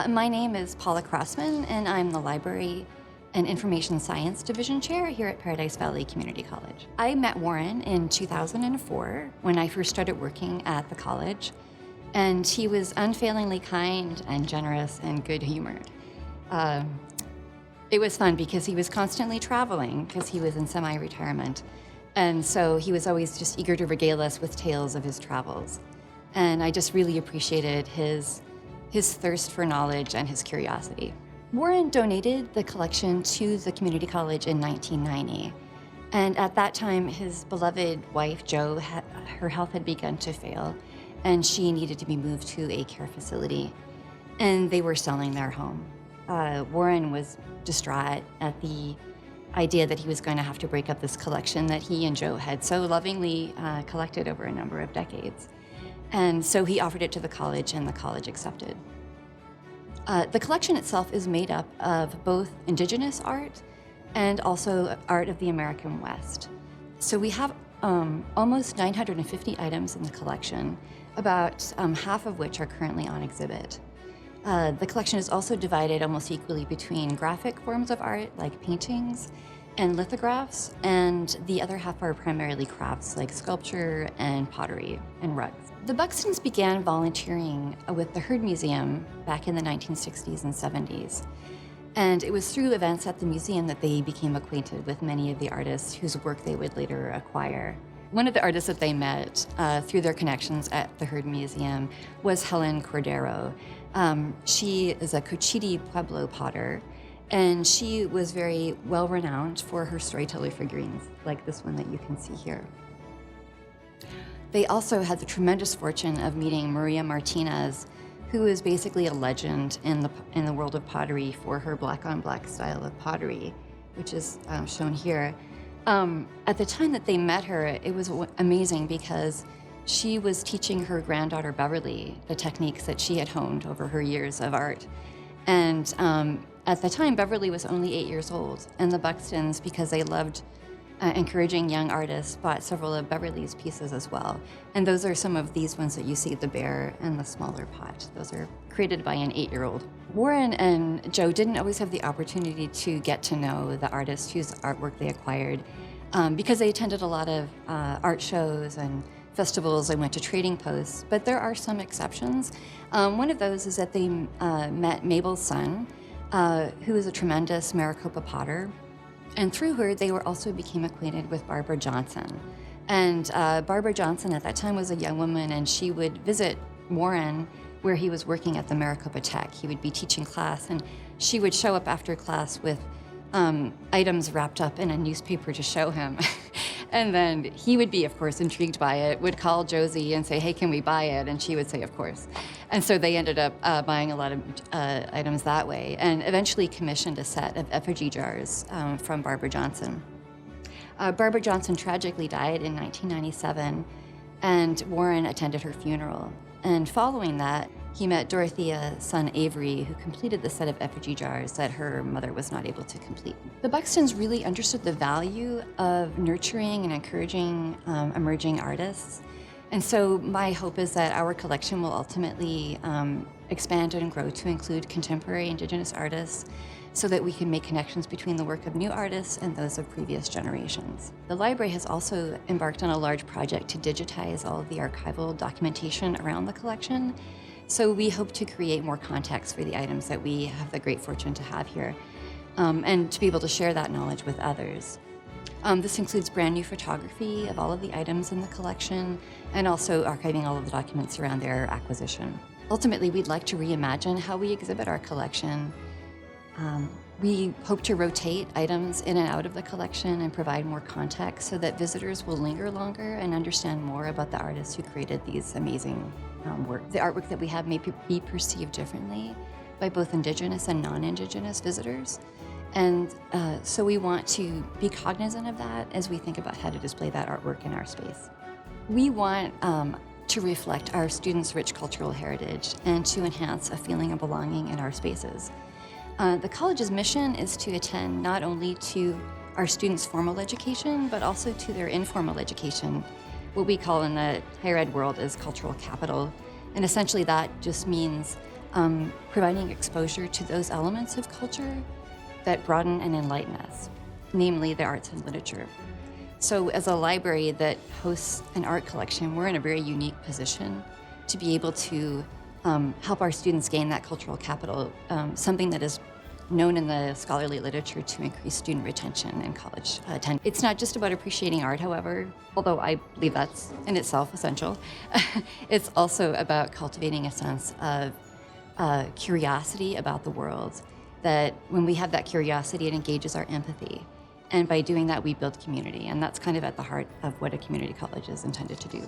My name is Paula Crossman, and I'm the Library and Information Science Division Chair here at Paradise Valley Community College. I met Warren in 2004 when I first started working at the college, and he was unfailingly kind and generous and good-humored. It was fun because he was constantly traveling because he was in semi-retirement, and so he was always just eager to regale us with tales of his travels. And I just really appreciated his thirst for knowledge and his curiosity. Warren donated the collection to the community college in 1990. And at that time, his beloved wife, Jo, her health had begun to fail, and she needed to be moved to a care facility. And they were selling their home. Warren was distraught at the idea that he was going to have to break up this collection that he and Jo had so lovingly collected over a number of decades. And so he offered it to the college, and the college accepted. The collection itself is made up of both indigenous art and also art of the American West. So we have almost 950 items in the collection, about half of which are currently on exhibit. The collection is also divided almost equally between graphic forms of art, like paintings and lithographs, and the other half are primarily crafts like sculpture and pottery and rugs. The Buxtons began volunteering with the Heard Museum back in the 1960s and 70s. And it was through events at the museum that they became acquainted with many of the artists whose work they would later acquire. One of the artists that they met through their connections at the Heard Museum was Helen Cordero. She is a Cochiti Pueblo potter, and she was very well renowned for her storyteller figurines, like this one that you can see here. They also had the tremendous fortune of meeting Maria Martinez, who is basically a legend in the world of pottery for her black-on-black style of pottery, which is shown here. At the time that they met her, it was amazing because she was teaching her granddaughter Beverly the techniques that she had honed over her years of art. And at the time, Beverly was only 8 years old, and the Buxtons, because they loved encouraging young artists, bought several of Beverly's pieces as well. And those are some of these ones that you see, the bear and the smaller pot. Those are created by an 8-year-old. Warren and Jo didn't always have the opportunity to get to know the artists whose artwork they acquired because they attended a lot of art shows and festivals and went to trading posts, but there are some exceptions. One of those is that they met Mabel's son, who is a tremendous Maricopa potter. And through her, they also became acquainted with Barbara Johnson. And Barbara Johnson at that time was a young woman, and she would visit Warren where he was working at the Maricopa Tech. He would be teaching class, and she would show up after class with items wrapped up in a newspaper to show him. And then he would be, of course, intrigued by it, would call Josie and say, hey, can we buy it? And she would say, of course. And so they ended up buying a lot of items that way, and eventually commissioned a set of effigy jars from Barbara Johnson. Barbara Johnson tragically died in 1997, and Warren attended her funeral. And following that, he met Dorothea Sunn-Avery, who completed the set of effigy jars that her mother was not able to complete. The Buxtons really understood the value of nurturing and encouraging emerging artists. And so my hope is that our collection will ultimately expand and grow to include contemporary Indigenous artists so that we can make connections between the work of new artists and those of previous generations. The library has also embarked on a large project to digitize all of the archival documentation around the collection. So we hope to create more context for the items that we have the great fortune to have here, and to be able to share that knowledge with others. This includes brand new photography of all of the items in the collection, and also archiving all of the documents around their acquisition. Ultimately, we'd like to reimagine how we exhibit our collection. We hope to rotate items in and out of the collection and provide more context so that visitors will linger longer and understand more about the artists who created these amazing work. The artwork that we have may be perceived differently by both Indigenous and non-Indigenous visitors. And so we want to be cognizant of that as we think about how to display that artwork in our space. We want to reflect our students' rich cultural heritage and to enhance a feeling of belonging in our spaces. The college's mission is to attend not only to our students' formal education, but also to their informal education, what we call in the higher ed world as cultural capital. And essentially that just means providing exposure to those elements of culture that broaden and enlighten us, namely the arts and literature. So as a library that hosts an art collection, we're in a very unique position to be able to help our students gain that cultural capital, something that is known in the scholarly literature to increase student retention and college attendance. It's not just about appreciating art, however, although I believe that's in itself essential. It's also about cultivating a sense of curiosity about the world, that when we have that curiosity, it engages our empathy. And by doing that, we build community. And that's kind of at the heart of what a community college is intended to do.